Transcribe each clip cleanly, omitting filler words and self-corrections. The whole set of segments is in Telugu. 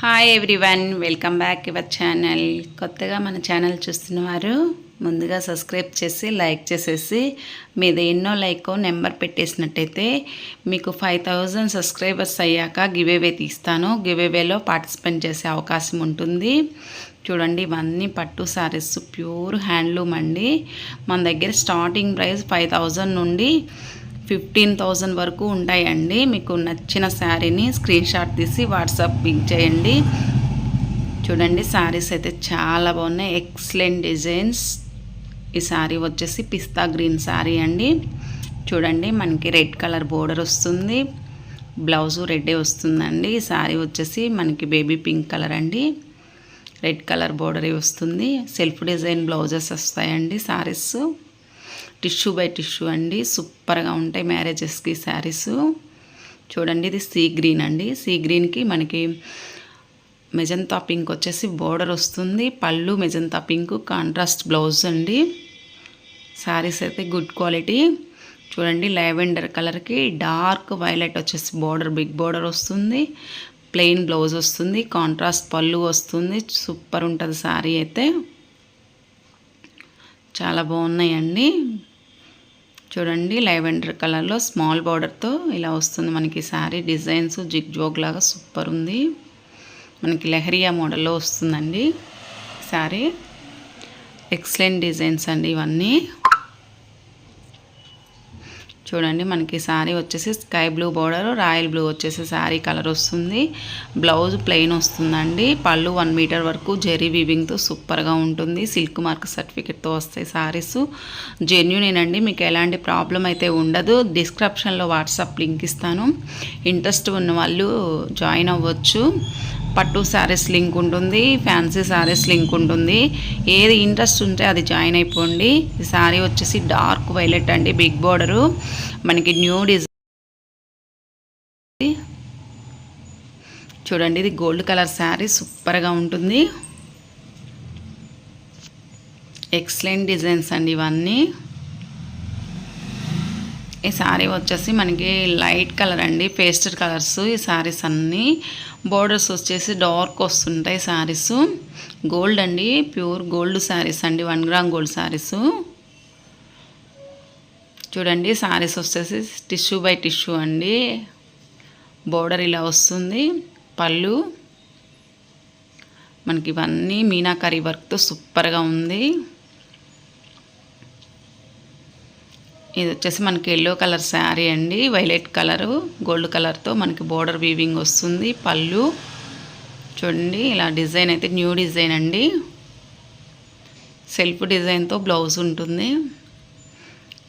Hi everyone, welcome back your channel. కొత్తగా మన ఛానల్ చూస్తున్నవారు ముందుగా సబ్స్క్రైబ్ చేసి లైక్ చేసేసి మీద ఎన్నో లైక్ నెంబర్ పెట్టేసినట్టయితే మీకు 5000 సబ్స్క్రైబర్స్ అయ్యాక గివేవే తీస్తాను. గివేవేలో పార్టిసిపేట్ చేసే అవకాశం ఉంటుంది. చూడండి, ఇవన్నీ పట్టు శారీస్ ప్యూర్ హ్యాండ్లూమ్ అండి. మన దగ్గర స్టార్టింగ్ ప్రైస్ 5000 నుండి 15,000 వరకు ఉంటాయండి. మీకు నచ్చిన శారీని స్క్రీన్ షాట్ తీసి వాట్సాప్ పింక్ చేయండి. చూడండి, శారీస్ అయితే చాలా బాగున్నాయి, ఎక్సలెంట్ డిజైన్స్. ఈ శారీ వచ్చేసి పిస్తా గ్రీన్ శారీ అండి. చూడండి, మనకి రెడ్ కలర్ బోర్డర్ వస్తుంది, బ్లౌజు రెడ్డే వస్తుందండి. ఈ శారీ వచ్చేసి మనకి బేబీ పింక్ కలర్ అండి, రెడ్ కలర్ బోర్డర్ వస్తుంది. సెల్ఫ్ డిజైన్ బ్లౌజెస్ వస్తాయండి. శారీస్ టిష్యూ బై టిష్యూ అండి, సూపర్గా ఉంటాయి మ్యారేజెస్కి శారీస్. చూడండి, ఇది సీ గ్రీన్ అండి. సీ గ్రీన్కి మనకి మెజంతా పింక్ వచ్చేసి బోర్డర్ వస్తుంది, పళ్ళు మెజంతా పింక్, కాంట్రాస్ట్ బ్లౌజ్ అండి. శారీస్ అయితే గుడ్ క్వాలిటీ. చూడండి, లావెండర్ కలర్కి డార్క్ వైలెట్ వచ్చేసి బోర్డర్, బిగ్ బోర్డర్ వస్తుంది, ప్లెయిన్ బ్లౌజ్ వస్తుంది, కాంట్రాస్ట్ పళ్ళు వస్తుంది. సూపర్ ఉంటుంది శారీ అయితే, చాలా బాగున్నాయండి. చూడండి, లావెండర్ కలర్లో స్మాల్ బార్డర్తో ఇలా వస్తుంది మనకి శారీ. డిజైన్స్ జిగ్ జోగ్ లాగా సూపర్ ఉంది. మనకి లెహరియా మోడల్లో వస్తుందండి శారీ. ఎక్సలెంట్ డిజైన్స్ అండి ఇవన్నీ. చూడండి, మనకి శారీ వచ్చేసి sky blue border, royal blue వచ్చేసి శారీ కలర్ వస్తుంది. బ్లౌజ్ ప్లెయిన్ వస్తుందండి. పళ్ళు 1 మీటర్ వరకు జెరీ వీవింగ్తో సూపర్గా ఉంటుంది. సిల్క్ మార్క్ సర్టిఫికెట్తో వస్తాయి శారీస్. జెన్యూనేనండి, మీకు ఎలాంటి ప్రాబ్లం అయితే ఉండదు. డిస్క్రిప్షన్లో వాట్సాప్ లింక్ ఇస్తాను, ఇంట్రెస్ట్ ఉన్న వాళ్ళు జాయిన్ అవ్వచ్చు. పట్టు శారీస్ లింక్ ఉంటుంది, ఫ్యాన్సీ శారీస్ లింక్ ఉంటుంది. ఏది ఇంట్రెస్ట్ ఉంటే అది జాయిన్ అయిపోండి. ఈ శారీ వచ్చేసి డార్క్ వైలెట్ అండి, బిగ్ బోర్డరు, మనకి న్యూ డిజైన్. చూడండి, ఇది గోల్డ్ కలర్ శారీ, సూపర్గా ఉంటుంది. ఎక్సలెంట్ డిజైన్స్ అండి ఇవన్నీ. ఈ శారీ వచ్చేసి మనకి లైట్ కలర్ అండి, పేస్టల్ కలర్స్ ఈ శారీస్ అన్నీ. బోర్డర్స్ వచ్చేసి డార్క్ వస్తుంటాయి శారీస్. గోల్డ్ అండి, ప్యూర్ గోల్డ్ శారీస్ అండి, 1 గ్రామ్ గోల్డ్ శారీస్. చూడండి, శారీస్ వచ్చేసి టిష్యూ బై టిష్యూ అండి. బోర్డర్ ఇలా వస్తుంది, పళ్ళు మనకి ఇవన్నీ మీనాకరీ వర్క్తో సూపర్గా ఉంది. ఇది వచ్చేసి మనకి ఎల్లో కలర్ శారీ అండి, వైలెట్ కలరు గోల్డ్ కలర్తో మనకి బోర్డర్ వీవింగ్ వస్తుంది. పళ్ళు చూడండి, ఇలా డిజైన్ అయితే న్యూ డిజైన్ అండి, సెల్ఫ్ డిజైన్తో బ్లౌజ్ ఉంటుంది.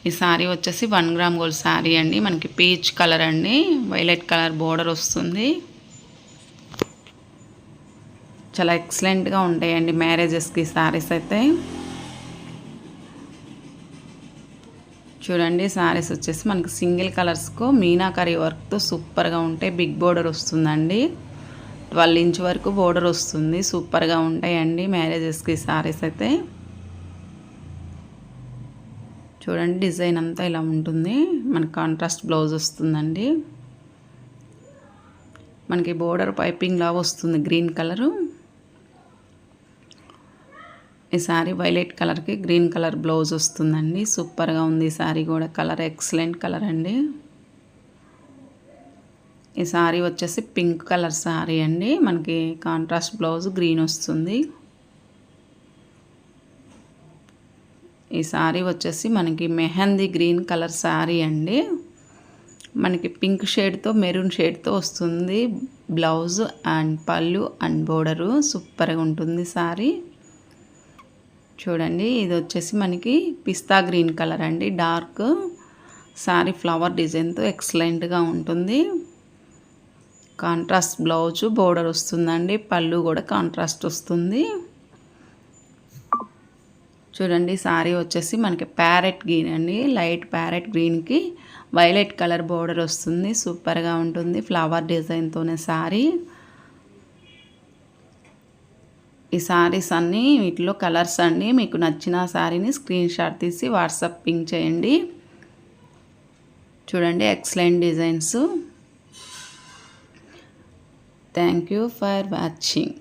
ఈ శారీ వచ్చేసి 1 గ్రామ్ గోల్డ్ శారీ అండి, మనకి పీచ్ కలర్ అండి, వైలెట్ కలర్ బోర్డర్ వస్తుంది. చాలా ఎక్సలెంట్గా ఉంటాయండి మ్యారేజెస్కి శారీస్ అయితే. చూడండి, శారీస్ వచ్చేసి మనకి సింగిల్ కలర్స్కు మీనాకరీ వర్క్తో సూపర్గా ఉంటాయి. బిగ్ బోర్డర్ వస్తుందండి, 12 ఇంచ్ వరకు బోర్డర్ వస్తుంది. సూపర్గా ఉంటాయండి మ్యారేజెస్కి శారీస్ అయితే. చూడండి, డిజైన్ అంతా ఇలా ఉంటుంది. మనకి కాంట్రాస్ట్ బ్లౌజ్ వస్తుందండి. మనకి బోర్డర్ పైపింగ్ లాగా వస్తుంది, గ్రీన్ కలరు. ఈ శారీ వైలెట్ కలర్కి గ్రీన్ కలర్ బ్లౌజ్ వస్తుందండి. సూపర్గా ఉంది ఈ శారీ కూడా, కలర్ ఎక్సలెంట్ కలర్ అండి. ఈ శారీ వచ్చేసి పింక్ కలర్ శారీ అండి, మనకి కాంట్రాస్ట్ బ్లౌజ్ గ్రీన్ వస్తుంది. ఈ శారీ వచ్చేసి మనకి మెహందీ గ్రీన్ కలర్ శారీ అండి, మనకి పింక్ షేడ్తో మెరూన్ షేడ్తో వస్తుంది బ్లౌజ్ అండ్ పళ్ళు అండ్ బోర్డరు. సూపర్గా ఉంటుంది శారీ. చూడండి, ఇది వచ్చేసి మనకి పిస్తా గ్రీన్ కలర్ అండి, డార్క్ శారీ ఫ్లవర్ డిజైన్తో ఎక్సలెంట్గా ఉంటుంది. కాంట్రాస్ట్ బ్లౌజ్ బోర్డర్ వస్తుందండి, పళ్ళు కూడా కాంట్రాస్ట్ వస్తుంది. చూడండి, శారీ వచ్చేసి మనకి ప్యారెట్ గ్రీన్ అండి, లైట్ ప్యారెట్ గ్రీన్కి వైలెట్ కలర్ బోర్డర్ వస్తుంది. సూపర్గా ఉంటుంది ఫ్లవర్ డిజైన్తోనే శారీ. ఈ శారీస్ అన్నీ వీటిలో కలర్స్ అండి. మీకు నచ్చిన శారీని స్క్రీన్ షాట్ తీసి వాట్సాప్ పింక్ చేయండి. చూడండి, excellent designs. Thank you for watching.